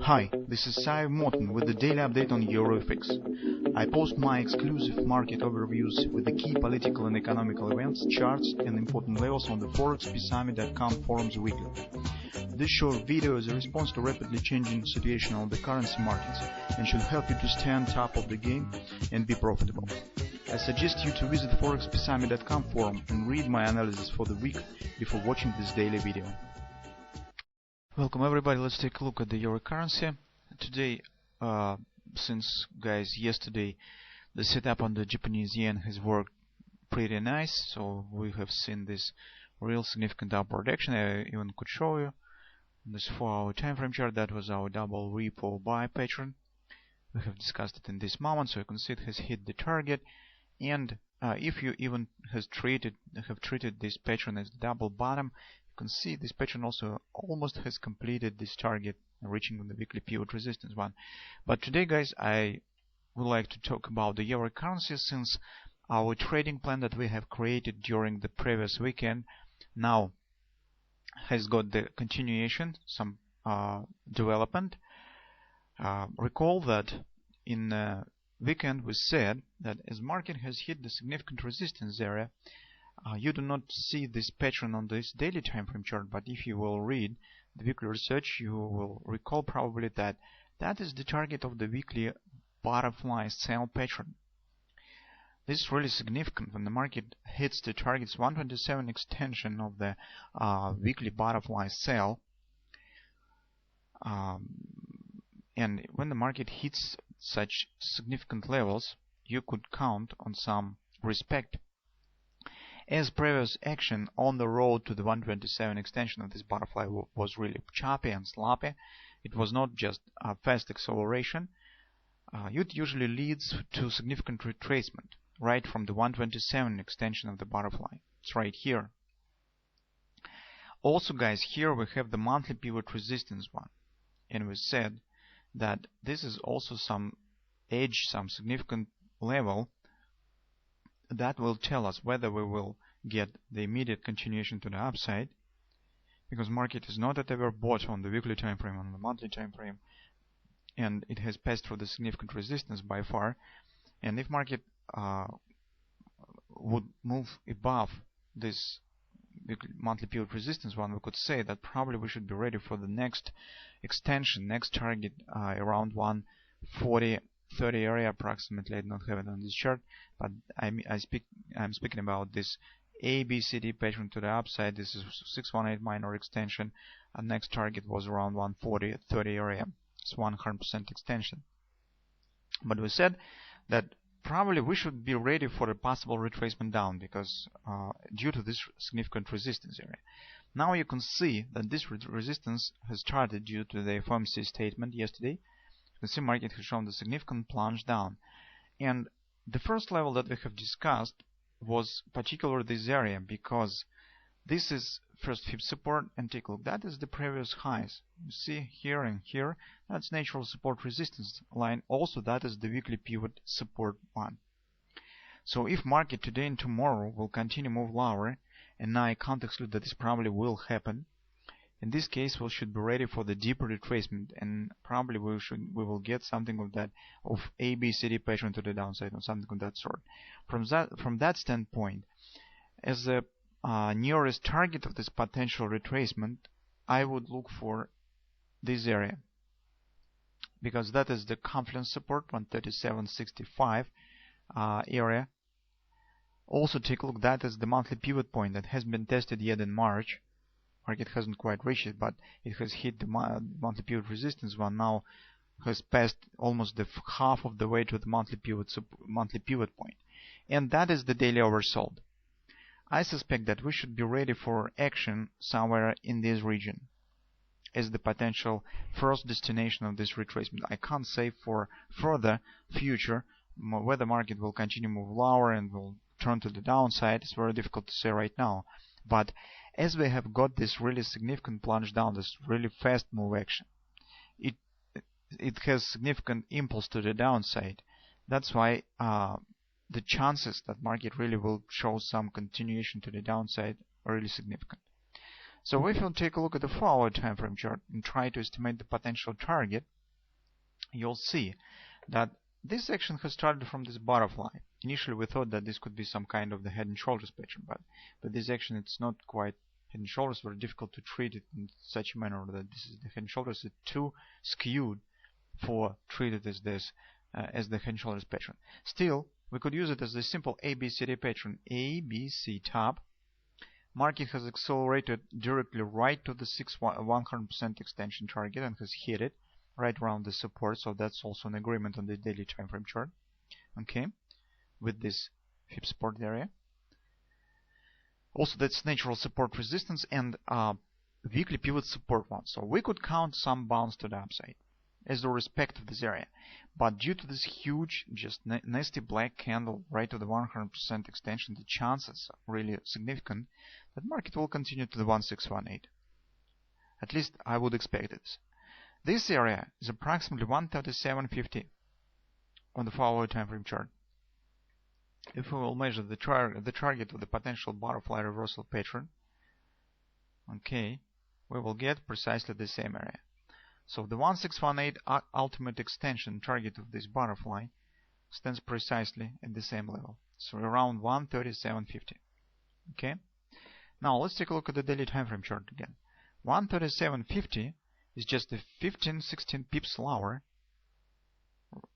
Hi, this is Sive Morten with the daily update on EuroFX. I post my exclusive market overviews with the key political and economical events, charts and important levels on the ForexPeaceArmy.com forums weekly. This short video is a response to rapidly changing situation on the currency markets and should help you to stay on top of the game and be profitable. I suggest you to visit the ForexPeaceArmy.com forum and read my analysis for the week before watching this daily video. Welcome everybody, let's take a look at the euro currency. Today, since yesterday the setup on the Japanese yen has worked pretty nice, so we have seen this real significant upward action. I even could show you this 4-hour time frame chart. That was our double repo buy pattern. We have discussed it in this moment, so you can see it has hit the target. And if you even have treated this pattern as the double bottom, you can see this pattern also almost has completed this target, reaching the weekly pivot resistance one. But today, guys, I would like to talk about the euro currency, since our trading plan that we have created during the previous weekend now has got the continuation, some development. Recall that in weekend we said that as market has hit the significant resistance area, you do not see this pattern on this daily time frame chart, but if you will read the weekly research, you will recall probably that that is the target of the weekly butterfly sell pattern. This is really significant. When the market hits the target's 127 extension of the weekly butterfly sell, and when the market hits such significant levels, you could count on some respect, as previous action on the road to the 127 extension of this butterfly was really choppy and sloppy. It was not just a fast acceleration. It usually leads to significant retracement right from the 127 extension of the butterfly. It's right here. Also, guys, here we have the monthly pivot resistance one, and we said that this is also some edge, some significant level that will tell us whether we will get the immediate continuation to the upside, because market is not at ever bought on the weekly time frame, on the monthly time frame, and it has passed through the significant resistance by far. And if market would move above this monthly pivot resistance one, we could say that probably we should be ready for the next extension, next target around 140.30 area approximately. I don't have it on this chart, but I'm speaking about this ABCD pattern to the upside. This is 618 minor extension, and next target was around 140.30 area. It's 100% extension. But we said that probably we should be ready for a possible retracement down, because due to this significant resistance area. Now you can see that this resistance has started due to the FOMC statement yesterday. You can see market has shown the significant plunge down, and the first level that we have discussed was particularly this area, because this is first fib support, and take a look, that is the previous highs. You see here and here, that's natural support resistance line. Also, that is the weekly pivot support one. So if market today and tomorrow will continue move lower, and now I can't exclude that this probably will happen, in this case we should be ready for the deeper retracement, and probably we will get something of that, of ABCD pattern to the downside, or something of that sort. From that standpoint, as the nearest target of this potential retracement, I would look for this area, because that is the confluence support, 137.65 area. Also take a look, that is the monthly pivot point that has been tested yet in March. Market hasn't quite reached it, but it has hit the monthly pivot resistance one, now has passed almost the half of the way to the monthly pivot point, and that is the daily oversold. I suspect that we should be ready for action somewhere in this region as the potential first destination of this retracement. I can't say for further future whether market will continue to move lower and will turn to the downside. It's very difficult to say right now, but as we have got this really significant plunge down, this really fast move action, it has significant impulse to the downside. That's why the chances that market really will show some continuation to the downside are really significant. So if you take a look at the 4-hour time frame chart and try to estimate the potential target, you'll see that this action has started from this butterfly. Initially we thought that this could be some kind of the head and shoulders pattern, but this action, it's not quite head and shoulders. Very difficult to treat it in such a manner that this is the head and shoulders. It's too skewed for treated as this as the head and shoulders pattern. Still, we could use it as a simple ABCD pattern. ABC top. Market has accelerated directly right to the 100% extension target and has hit it right around the support. So that's also an agreement on the daily time frame chart. Okay, with this fib support area. Also, that's natural support resistance and weekly pivot support one. So we could count some bounce to the upside as the respect of this area. But due to this huge, just nasty black candle right to the 100% extension, the chances are really significant that market will continue to the 1618. At least I would expect this. This area is approximately 137.50 on the 4-hour time frame chart. If we will measure the target of the potential butterfly reversal pattern, okay, we will get precisely the same area. So the 1618 ultimate extension target of this butterfly stands precisely at the same level, so around 137.50. Okay, now let's take a look at the daily time frame chart again. 137.50 is just a 15-16 pips lower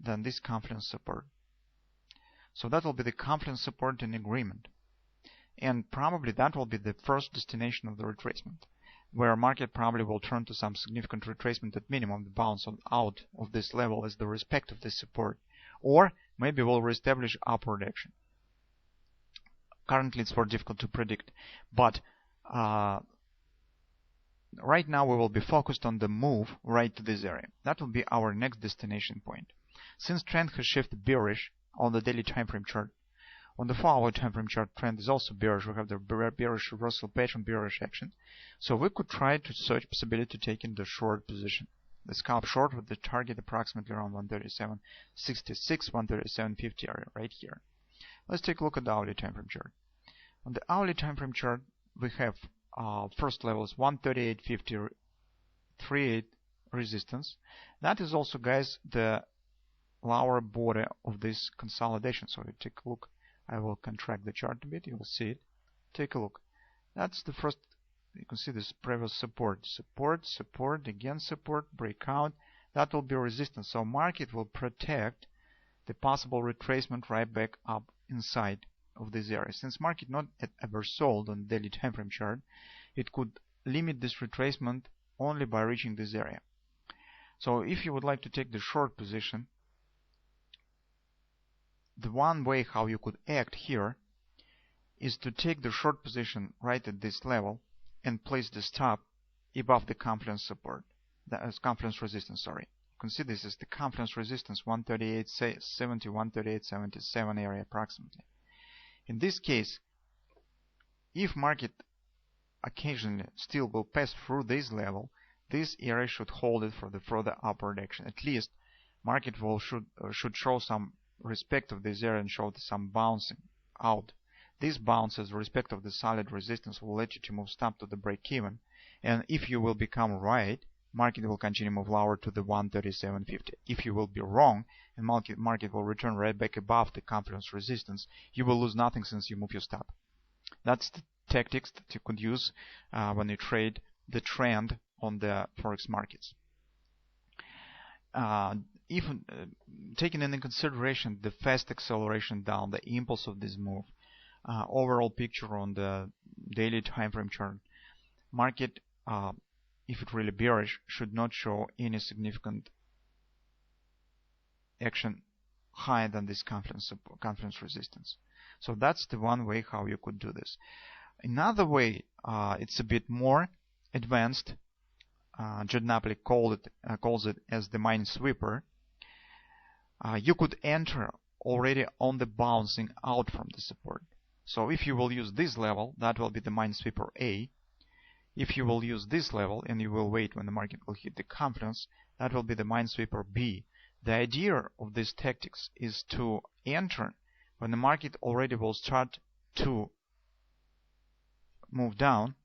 than this confluence support. So that will be the confluence support in agreement, and probably that will be the first destination of the retracement, where market probably will turn to some significant retracement at minimum, the bounce out of this level as the respect of this support, or maybe will reestablish upward action. Currently it's very difficult to predict, but right now we will be focused on the move right to this area. That will be our next destination point. Since trend has shifted bearish on the daily time frame chart, on the 4-hour time frame chart, trend is also bearish. We have the bearish reversal pattern, bearish action. So we could try to search possibility to take in the short position. The scalp short with the target approximately around 137.66, 137.50 area right here. Let's take a look at the hourly time frame chart. On the hourly time frame chart, we have first level is 138.50, 38 resistance. That is also, guys, the lower border of this consolidation. So you take a look. I will contract the chart a bit. You will see it. Take a look. That's the first. You can see this previous support, support, again support, breakout. That will be resistance. So market will protect the possible retracement right back up inside of this area. Since market not ever sold on the daily time frame chart, it could limit this retracement only by reaching this area. So if you would like to take the short position, the one way how you could act here is to take the short position right at this level and place the stop above the confluence support, the confluence resistance, sorry. You can see this is the confluence resistance 138.70, 138.77 area approximately. In this case, if market occasionally still will pass through this level, this area should hold it for the further upward action. At least market will should show some respect of this area and show some bouncing out. This bounce as respect of the solid resistance will let you to move stop to the break even, and if you will become right, market will continue to move lower to the 137.50. If you will be wrong and market will return right back above the confluence resistance, you will lose nothing since you move your stop. That's the tactics that you could use when you trade the trend on the forex markets. Even taking into consideration the fast acceleration down, the impulse of this move, overall picture on the daily time frame chart, market, if it really bearish, should not show any significant action higher than this confluence resistance. So that's the one way how you could do this. Another way, it's a bit more advanced. Judd Napoli calls it as the minesweeper. You could enter already on the bouncing out from the support. So if you will use this level, that will be the minesweeper A. If you will use this level and you will wait when the market will hit the confluence, that will be the minesweeper B. The idea of these tactics is to enter when the market already will start to move down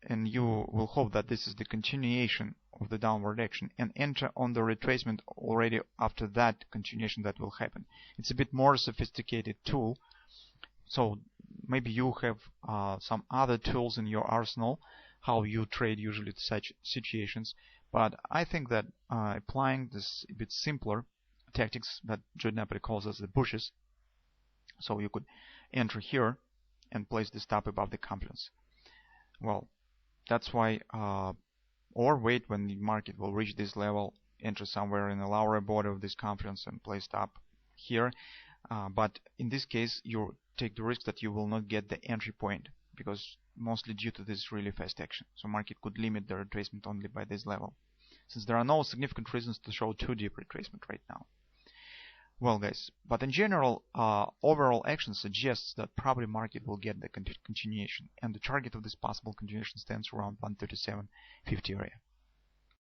and you will hope that this is the continuation of the downward action, and enter on the retracement already after that continuation that will happen. It's a bit more sophisticated tool, so maybe you have some other tools in your arsenal how you trade usually to such situations, but I think that applying this a bit simpler tactics that Jude Napoli calls as the bushes, so you could enter here and place the stop above the confluence. Well, that's why, or wait when the market will reach this level, enter somewhere in the lower border of this confluence and place stop here. But in this case, you take the risk that you will not get the entry point, because mostly due to this really fast action. So market could limit the retracement only by this level, since there are no significant reasons to show too deep retracement right now. Well, guys, but in general, overall action suggests that probably market will get the continuation, and the target of this possible continuation stands around 137.50 area.